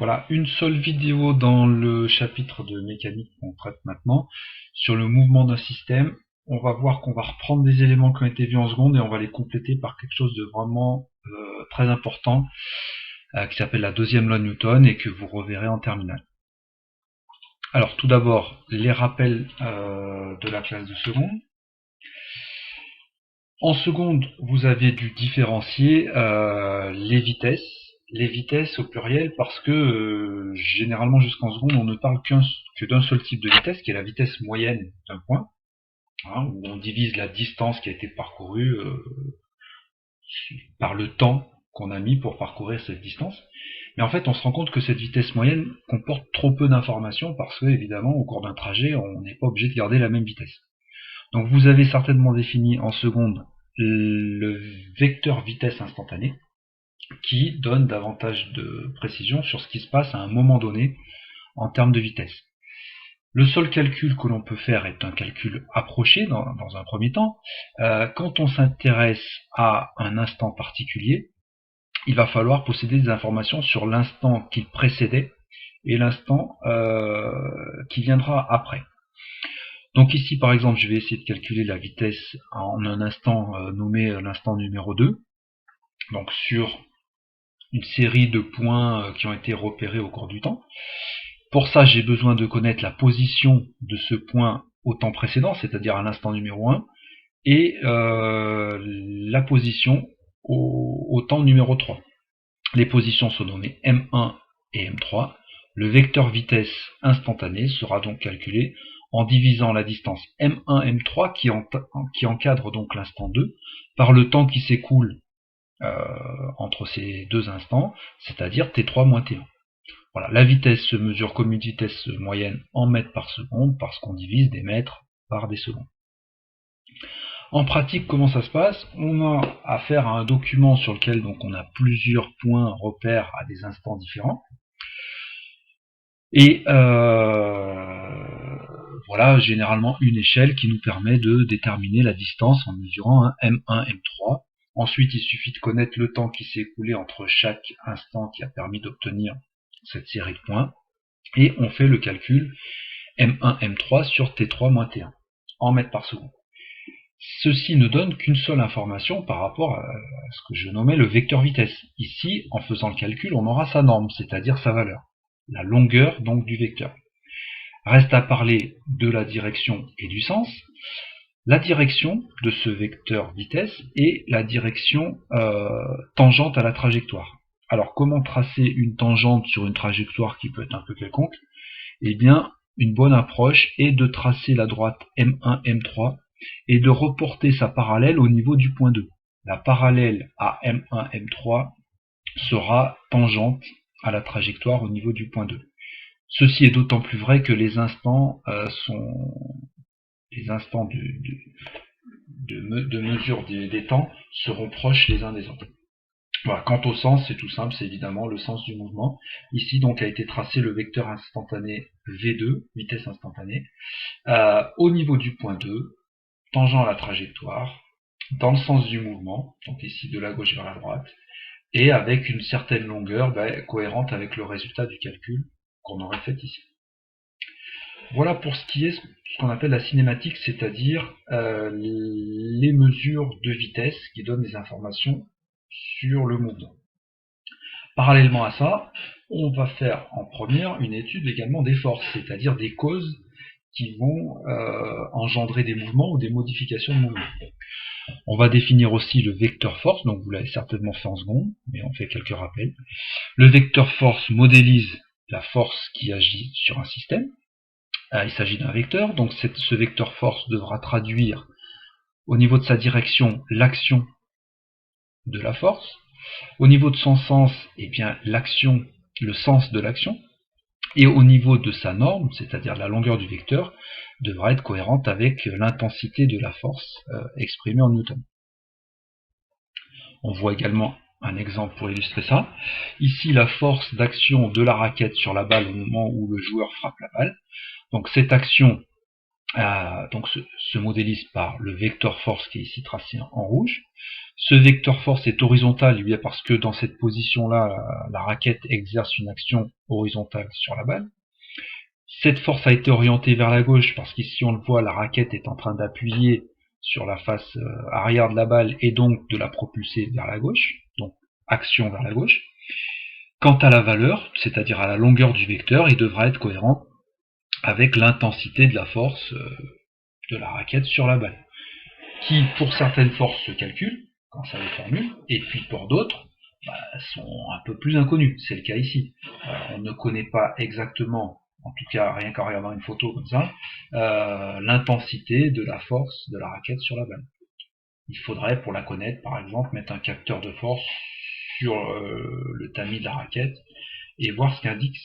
Voilà, une seule vidéo dans le chapitre de mécanique qu'on traite maintenant, sur le mouvement d'un système. On va voir qu'on va reprendre des éléments qui ont été vus en seconde et on va les compléter par quelque chose de vraiment très important, qui s'appelle la deuxième loi de Newton et que vous reverrez en terminale. Alors tout d'abord, les rappels de la classe de seconde. En seconde, vous avez dû différencier les vitesses au pluriel, parce que généralement jusqu'en seconde, on ne parle que d'un seul type de vitesse, qui est la vitesse moyenne d'un point, hein, où on divise la distance qui a été parcourue par le temps qu'on a mis pour parcourir cette distance. Mais en fait, on se rend compte que cette vitesse moyenne comporte trop peu d'informations, parce que évidemment, au cours d'un trajet, on n'est pas obligé de garder la même vitesse. Donc vous avez certainement défini en seconde le vecteur vitesse instantanée, qui donne davantage de précision sur ce qui se passe à un moment donné en termes de vitesse. Le seul calcul que l'on peut faire est un calcul approché dans un premier temps. Quand on s'intéresse à un instant particulier, il va falloir posséder des informations sur l'instant qui précédait et l'instant qui viendra après. Donc ici, par exemple, je vais essayer de calculer la vitesse en un instant nommé l'instant numéro 2. Donc sur une série de points qui ont été repérés au cours du temps. Pour ça, j'ai besoin de connaître la position de ce point au temps précédent, c'est-à-dire à l'instant numéro 1, et la position au temps numéro 3. Les positions sont nommées M1 et M3. Le vecteur vitesse instantanée sera donc calculé en divisant la distance M1, M3, qui encadre donc l'instant 2, par le temps qui s'écoule entre ces deux instants, c'est-à-dire T3 moins T1. Voilà, la vitesse se mesure comme une vitesse moyenne en mètres par seconde, parce qu'on divise des mètres par des secondes. En pratique, comment ça se passe? On a affaire à un document sur lequel donc on a plusieurs points repères à des instants différents. Et voilà, généralement une échelle qui nous permet de déterminer la distance en mesurant un M1, M3. Ensuite, il suffit de connaître le temps qui s'est écoulé entre chaque instant qui a permis d'obtenir cette série de points. Et on fait le calcul M1, M3 sur T3 moins T1 en mètres par seconde. Ceci ne donne qu'une seule information par rapport à ce que je nommais le vecteur vitesse. Ici, en faisant le calcul, on aura sa norme, c'est-à-dire sa valeur, la longueur donc du vecteur. Reste à parler de la direction et du sens. La direction de ce vecteur vitesse est la direction tangente à la trajectoire. Alors comment tracer une tangente sur une trajectoire qui peut être un peu quelconque? Eh bien, une bonne approche est de tracer la droite M1, M3 et de reporter sa parallèle au niveau du point 2. La parallèle à M1, M3 sera tangente à la trajectoire au niveau du point 2. Ceci est d'autant plus vrai que les instants de mesure des temps seront proches les uns des autres. Voilà. Quant au sens, c'est tout simple, c'est évidemment le sens du mouvement. Ici donc a été tracé le vecteur instantané V2, vitesse instantanée, au niveau du point 2, tangent à la trajectoire, dans le sens du mouvement, donc ici de la gauche vers la droite, et avec une certaine longueur cohérente avec le résultat du calcul qu'on aurait fait ici. Voilà pour ce qui est ce qu'on appelle la cinématique, c'est-à-dire les mesures de vitesse qui donnent des informations sur le mouvement. Parallèlement à ça, on va faire en première une étude également des forces, c'est-à-dire des causes qui vont engendrer des mouvements ou des modifications de mouvement. On va définir aussi le vecteur force, donc vous l'avez certainement fait en seconde, mais on fait quelques rappels. Le vecteur force modélise la force qui agit sur un système. Il s'agit d'un vecteur, donc ce vecteur force devra traduire au niveau de sa direction l'action de la force. Au niveau de son sens, eh bien l'action, le sens de l'action. Et au niveau de sa norme, c'est-à-dire la longueur du vecteur, devra être cohérente avec l'intensité de la force exprimée en newton. On voit également un exemple pour illustrer ça. Ici, la force d'action de la raquette sur la balle au moment où le joueur frappe la balle. Donc cette action donc se modélise par le vecteur force qui est ici tracé en rouge. Ce vecteur force est horizontal, lui, parce que dans cette position-là, la raquette exerce une action horizontale sur la balle. Cette force a été orientée vers la gauche, parce qu'ici on le voit, la raquette est en train d'appuyer sur la face arrière de la balle et donc de la propulser vers la gauche, donc action vers la gauche. Quant à la valeur, c'est-à-dire à la longueur du vecteur, il devra être cohérent avec l'intensité de la force de la raquette sur la balle, qui pour certaines forces se calculent, quand ça les formule, et puis pour d'autres, sont un peu plus inconnues. C'est le cas ici. On ne connaît pas exactement, en tout cas rien qu'en regardant une photo comme ça, l'intensité de la force de la raquette sur la balle. Il faudrait, pour la connaître, par exemple, mettre un capteur de force sur le tamis de la raquette et voir ce qu'indique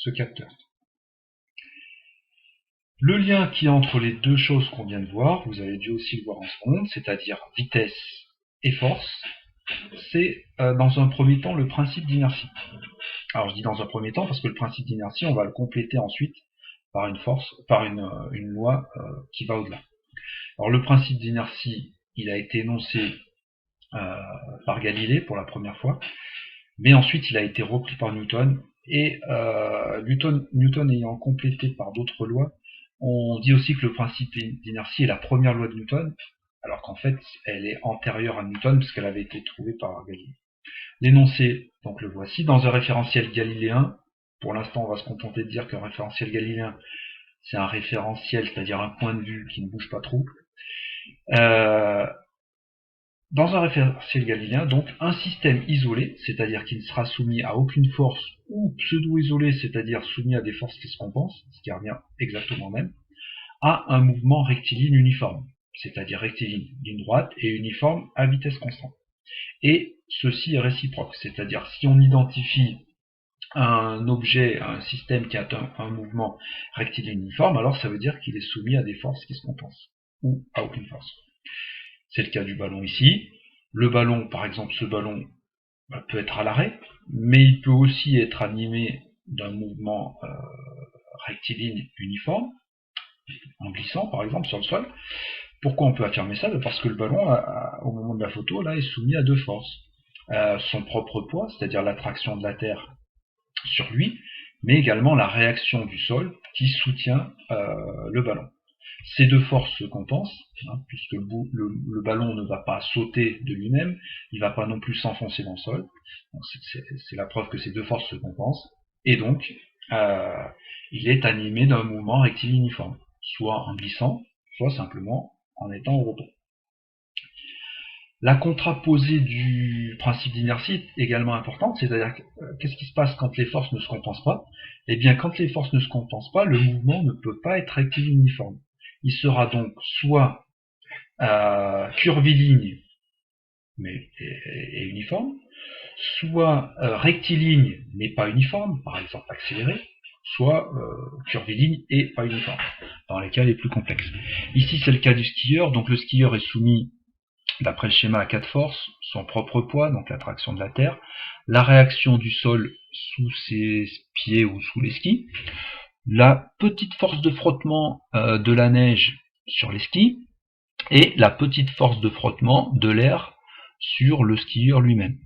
ce capteur. Le lien qui est entre les deux choses qu'on vient de voir, vous avez dû aussi le voir en seconde, c'est-à-dire vitesse et force, c'est dans un premier temps le principe d'inertie. Alors je dis dans un premier temps parce que le principe d'inertie, on va le compléter ensuite par une force, par une loi qui va au-delà. Alors le principe d'inertie, il a été énoncé par Galilée pour la première fois, mais ensuite il a été repris par Newton, et Newton ayant complété par d'autres lois, on dit aussi que le principe d'inertie est la première loi de Newton, alors qu'en fait elle est antérieure à Newton puisqu'elle avait été trouvée par Galilée. L'énoncé, donc le voici, dans un référentiel galiléen. Pour l'instant, on va se contenter de dire qu'un référentiel galiléen, c'est un référentiel, c'est-à-dire un point de vue qui ne bouge pas trop. Dans un référentiel galiléen, donc, un système isolé, c'est-à-dire qui ne sera soumis à aucune force, ou pseudo-isolé, c'est-à-dire soumis à des forces qui se compensent, ce qui revient exactement même, a un mouvement rectiligne uniforme, c'est-à-dire rectiligne ligne droite et uniforme à vitesse constante. Et ceci est réciproque, c'est-à-dire si on identifie un objet, un système qui a un mouvement rectiligne uniforme, alors ça veut dire qu'il est soumis à des forces qui se compensent, ou à aucune force. C'est le cas du ballon ici. Le ballon, par exemple, ce ballon peut être à l'arrêt, mais il peut aussi être animé d'un mouvement rectiligne uniforme, en glissant par exemple sur le sol. Pourquoi on peut affirmer ça? Parce que le ballon, au moment de la photo, là, est soumis à deux forces. Son propre poids, c'est-à-dire l'attraction de la Terre sur lui, mais également la réaction du sol qui soutient le ballon. Ces deux forces se compensent, puisque le ballon ne va pas sauter de lui-même, il ne va pas non plus s'enfoncer dans le sol. C'est la preuve que ces deux forces se compensent, et donc il est animé d'un mouvement rectiligne uniforme, soit en glissant, soit simplement en étant au repos. La contraposée du principe d'inertie est également importante, c'est-à-dire qu'est-ce qui se passe quand les forces ne se compensent pas? Eh bien, quand les forces ne se compensent pas, le mouvement ne peut pas être rectiligne uniforme. Il sera donc soit curviligne et uniforme, soit rectiligne mais pas uniforme, par exemple accéléré, soit curviligne et pas uniforme, dans les cas les plus complexes. Ici c'est le cas du skieur, donc le skieur est soumis d'après le schéma à quatre forces, son propre poids, donc l'attraction de la Terre, la réaction du sol sous ses pieds ou sous les skis, la petite force de frottement de la neige sur les skis, et la petite force de frottement de l'air sur le skieur lui-même.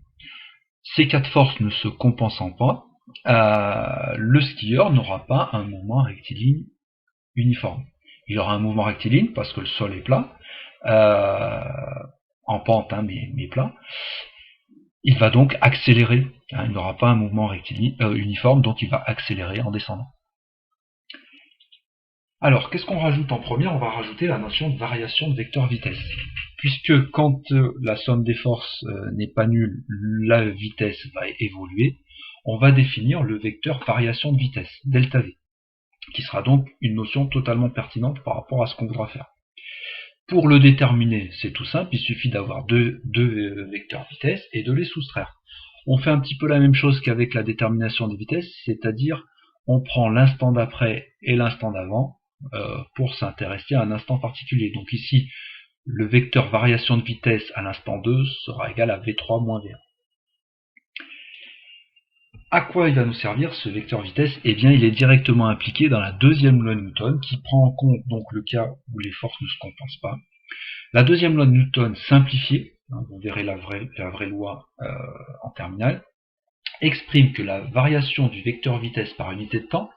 Ces quatre forces ne se compensant pas, le skieur n'aura pas un mouvement rectiligne uniforme. Il aura un mouvement rectiligne parce que le sol est plat, en pente, mais plat. Il va donc accélérer. Il n'aura pas un mouvement rectiligne uniforme, donc il va accélérer en descendant. Alors, qu'est-ce qu'on rajoute en premier? On va rajouter la notion de variation de vecteur vitesse. Puisque quand la somme des forces n'est pas nulle, la vitesse va évoluer, on va définir le vecteur variation de vitesse, delta V, qui sera donc une notion totalement pertinente par rapport à ce qu'on voudra faire. Pour le déterminer, c'est tout simple, il suffit d'avoir deux vecteurs vitesse et de les soustraire. On fait un petit peu la même chose qu'avec la détermination des vitesses, c'est-à-dire on prend l'instant d'après et l'instant d'avant pour s'intéresser à un instant particulier. Donc ici, le vecteur variation de vitesse à l'instant 2 sera égal à V3 moins V1. À quoi il va nous servir ce vecteur vitesse? Eh bien, il est directement impliqué dans la deuxième loi de Newton, qui prend en compte donc le cas où les forces ne se compensent pas. La deuxième loi de Newton simplifiée, vous verrez la vraie loi en terminale, exprime que la variation du vecteur vitesse par unité de temps,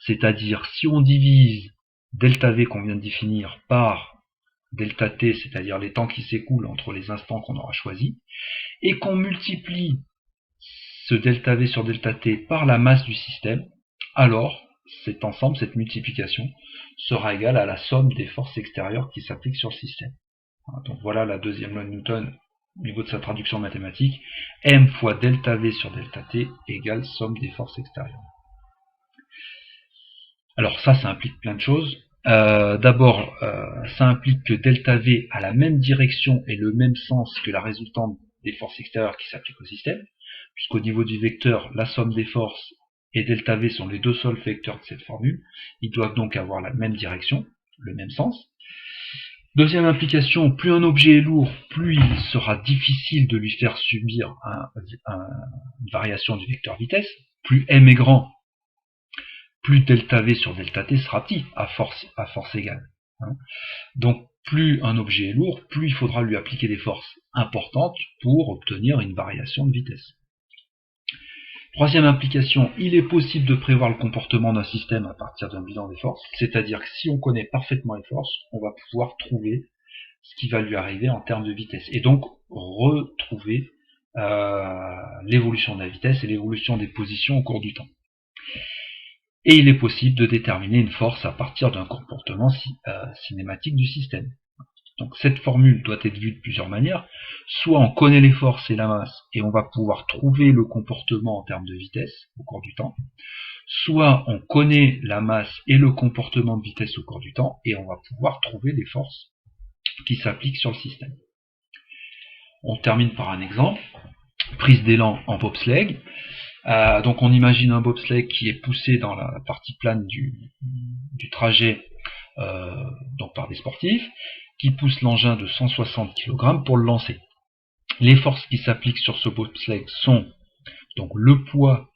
c'est-à-dire si on divise delta v qu'on vient de définir par delta t, c'est-à-dire les temps qui s'écoulent entre les instants qu'on aura choisis, et qu'on multiplie ce delta v sur delta t par la masse du système, alors cet ensemble, cette multiplication, sera égale à la somme des forces extérieures qui s'appliquent sur le système. Donc voilà la deuxième loi de Newton au niveau de sa traduction mathématique. M fois delta v sur delta t égale somme des forces extérieures. Alors ça implique plein de choses. D'abord, ça implique que delta v a la même direction et le même sens que la résultante des forces extérieures qui s'appliquent au système, puisqu'au niveau du vecteur, la somme des forces et delta v sont les deux seuls vecteurs de cette formule. Ils doivent donc avoir la même direction, le même sens. Deuxième implication, plus un objet est lourd, plus il sera difficile de lui faire subir une variation du vecteur vitesse. Plus m est grand, plus delta v sur delta t sera petit, à force égale. Donc plus un objet est lourd, plus il faudra lui appliquer des forces importantes pour obtenir une variation de vitesse. Troisième implication, il est possible de prévoir le comportement d'un système à partir d'un bilan des forces, c'est-à-dire que si on connaît parfaitement les forces, on va pouvoir trouver ce qui va lui arriver en termes de vitesse, et donc retrouver l'évolution de la vitesse et l'évolution des positions au cours du temps. Et il est possible de déterminer une force à partir d'un comportement cinématique du système. Donc cette formule doit être vue de plusieurs manières. Soit on connaît les forces et la masse, et on va pouvoir trouver le comportement en termes de vitesse au cours du temps. Soit on connaît la masse et le comportement de vitesse au cours du temps, et on va pouvoir trouver les forces qui s'appliquent sur le système. On termine par un exemple. Prise d'élan en bobsleigh. Donc on imagine un bobsleigh qui est poussé dans la partie plane du trajet donc par des sportifs, qui poussent l'engin de 160 kg pour le lancer. Les forces qui s'appliquent sur ce bobsleigh sont donc le poids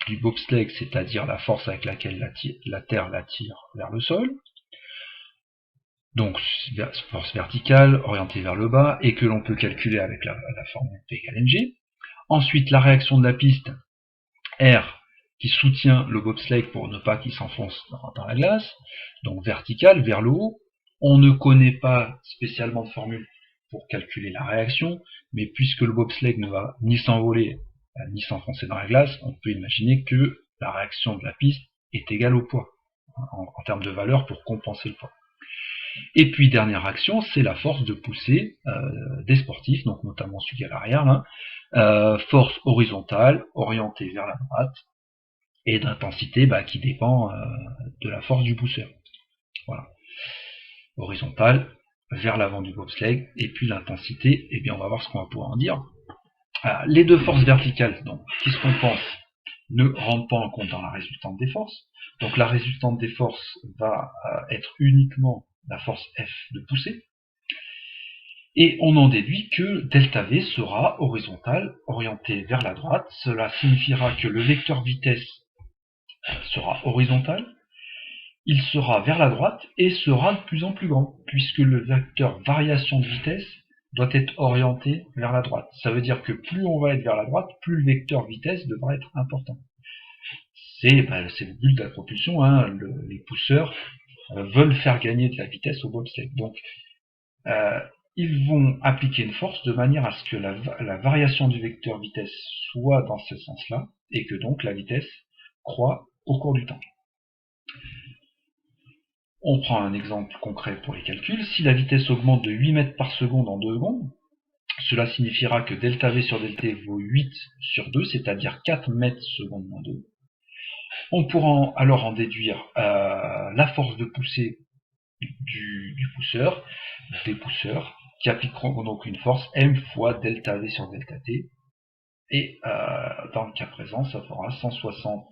du bobsleigh, c'est-à-dire la force avec laquelle la terre l'attire vers le sol, donc force verticale orientée vers le bas, et que l'on peut calculer avec la formule P égale mg. Ensuite, la réaction de la piste R qui soutient le bobsleigh pour ne pas qu'il s'enfonce dans la glace, donc verticale vers le haut. On ne connaît pas spécialement de formule pour calculer la réaction, mais puisque le bobsleigh ne va ni s'envoler ni s'enfoncer dans la glace, on peut imaginer que la réaction de la piste est égale au poids, en termes de valeur pour compenser le poids. Et puis dernière action, c'est la force de poussée des sportifs, donc notamment celui à l'arrière, force horizontale orientée vers la droite, et d'intensité qui dépend de la force du pousseur. Voilà. Horizontale vers l'avant du bobsleigh, et puis l'intensité, eh bien on va voir ce qu'on va pouvoir en dire. Les deux forces verticales donc, qui se compensent ne rentrent pas en compte dans la résultante des forces. Donc la résultante des forces va être uniquement la force F de poussée. Et on en déduit que delta V sera horizontale, orientée vers la droite. Cela signifiera que le vecteur vitesse sera horizontal, il sera vers la droite et sera de plus en plus grand, puisque le vecteur variation de vitesse doit être orienté vers la droite. Ça veut dire que plus on va être vers la droite, plus le vecteur vitesse devra être important. C'est le but de la propulsion, les pousseurs veulent faire gagner de la vitesse au bobsleigh. Donc ils vont appliquer une force de manière à ce que la variation du vecteur vitesse soit dans ce sens-là, et que donc la vitesse croît au cours du temps. On prend un exemple concret pour les calculs. Si la vitesse augmente de 8 mètres par seconde en 2 secondes, cela signifiera que delta V sur delta T vaut 8 sur 2, c'est-à-dire 4 mètres seconde moins 2. On pourra alors en déduire la force de poussée du pousseur, des pousseurs, qui appliqueront donc une force m fois delta V sur delta T. Et dans le cas présent, ça fera 160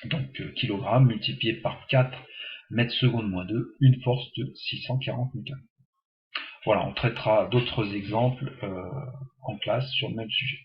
kg multiplié par 4 mètres seconde moins 2, une force de 640 Newton. Voilà, on traitera d'autres exemples en classe sur le même sujet.